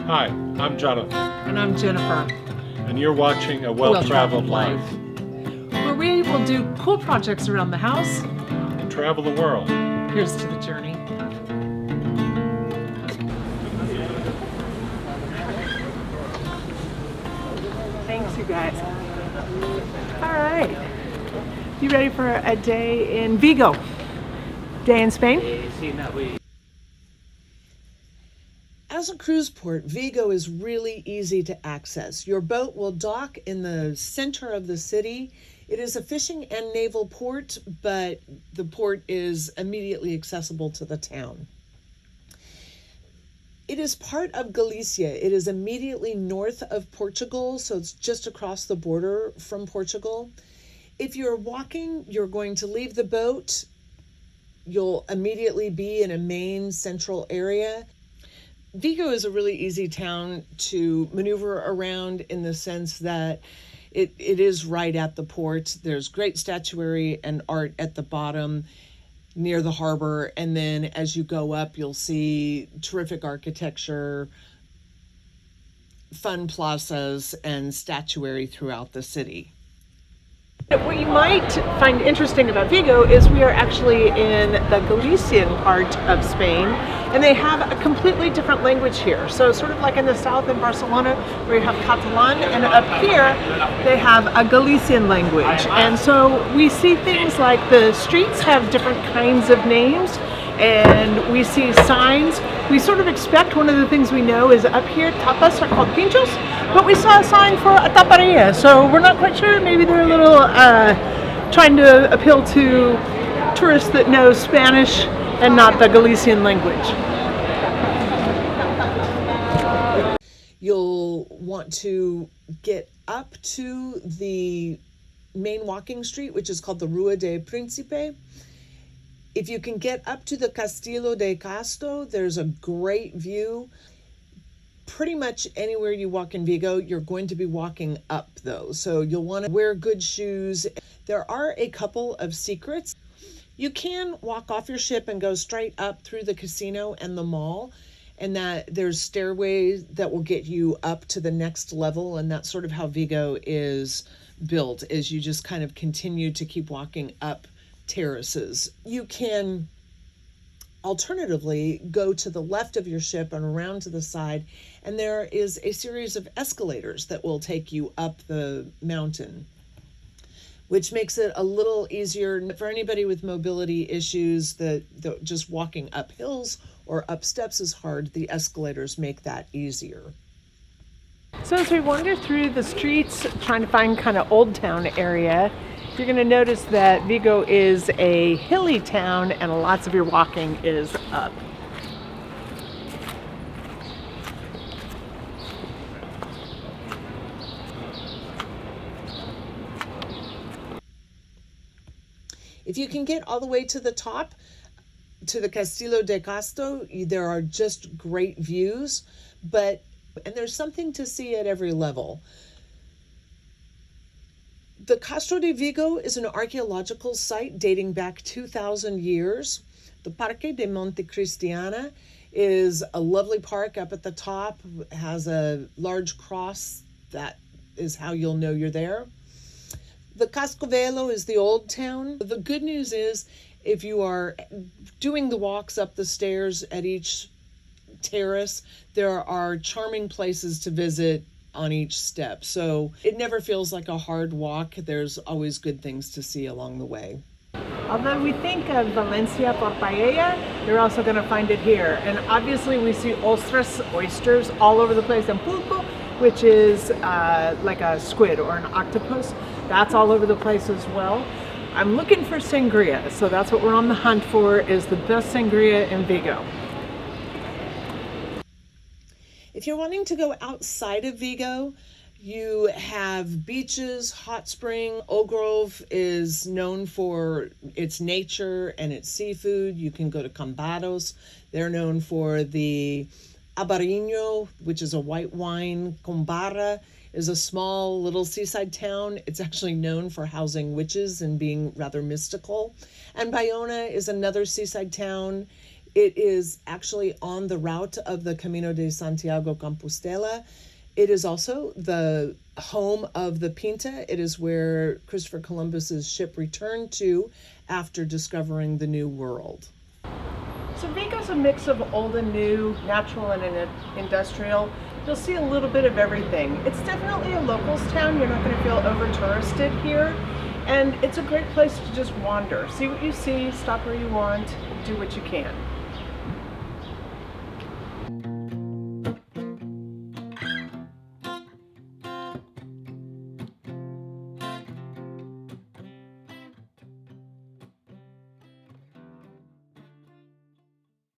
Hi, I'm Jonathan, And I'm Jennifer. and you're watching A Well-Traveled Life. Where we will do cool projects around the house. Travel the world. Here's to the journey. Thanks, you guys. All right. You ready for a day in Vigo? Day in Spain? As a cruise port, Vigo is really easy to access. Your boat will dock in the center of the city. It is a fishing and naval port, but the port is immediately accessible to the town. It is part of Galicia. It is immediately north of Portugal, so it's just across the border from Portugal. If you're walking, you're going to leave the boat. You'll immediately be in a main central area. Vigo is a really easy town to maneuver around in the sense that it is right at the port. There's great statuary and art at the bottom near the harbor. And then as you go up, you'll see terrific architecture, fun plazas, and statuary throughout the city. What you might find interesting about Vigo is we are actually in the Galician part of Spain, and they have a completely different language here. So sort of like in the south in Barcelona, where you have Catalan, and up here they have a Galician language. And so we see things like the streets have different kinds of names, and we see signs. We sort of expect one of the things we know is up here, tapas are called pintxos, but we saw a sign for a tapaella, so we're not quite sure. Maybe they're a little trying to appeal to tourists that know Spanish and not the Galician language. You'll want to get up to the main walking street, which is called the Rug de Principe. If you can get up to the Castillo de Casto, there's a great view. Pretty much anywhere you walk in Vigo, you're going to be walking up though. So you'll want to wear good shoes. There are a couple of secrets. You can walk off your ship and go straight up through the casino and the mall, and that there's stairways that will get you up to the next level. And that's sort of how Vigo is built, is you just kind of continue to keep walking up terraces. You can alternatively go to the left of your ship and around to the side, and there is a series of escalators that will take you up the mountain, which makes it a little easier for anybody with mobility issues that just walking up hills or up steps is hard. The escalators make that easier. So as we wander through the streets trying to find kind of old town area, you're going to notice that Vigo is a hilly town and lots of your walking is up. If you can get all the way to the top, to the Castillo de Casto, there are just great views, and there's something to see at every level. The Castro de Vigo is an archeological site dating back 2,000 years. The Parque del Monte Cristiana is a lovely park up at the top. It has a large cross. That is how you'll know you're there. The Casco Vella is the old town. The good news is, if you are doing the walks up the stairs at each terrace, there are charming places to visit on each step. So it never feels like a hard walk. There's always good things to see along the way. Although we think of Valencia for paella, you're also going to find it here. And obviously we see oysters all over the place, and pulpo, which is like a squid or an octopus. That's all over the place as well. I'm looking for sangria, so that's what we're on the hunt for, is the best sangria in Vigo. If you're wanting to go outside of Vigo, you have beaches, hot spring. Algarve is known for its nature and its seafood. You can go to Cabados. They're known for the Albarino, which is a white wine. Combarro is a small little seaside town. It's actually known for housing witches and being rather mystical. And Baiaona is another seaside town. It is actually on the route of the Camino de Santiago Compostela. It is also the home of the Pinta. It is where Christopher Columbus's ship returned to after discovering the New World. So Vigo's a mix of old and new, natural and industrial. You'll see a little bit of everything. It's definitely a locals town. You're not going to feel over-touristed here. And it's a great place to just wander. See what you see, stop where you want, do what you can.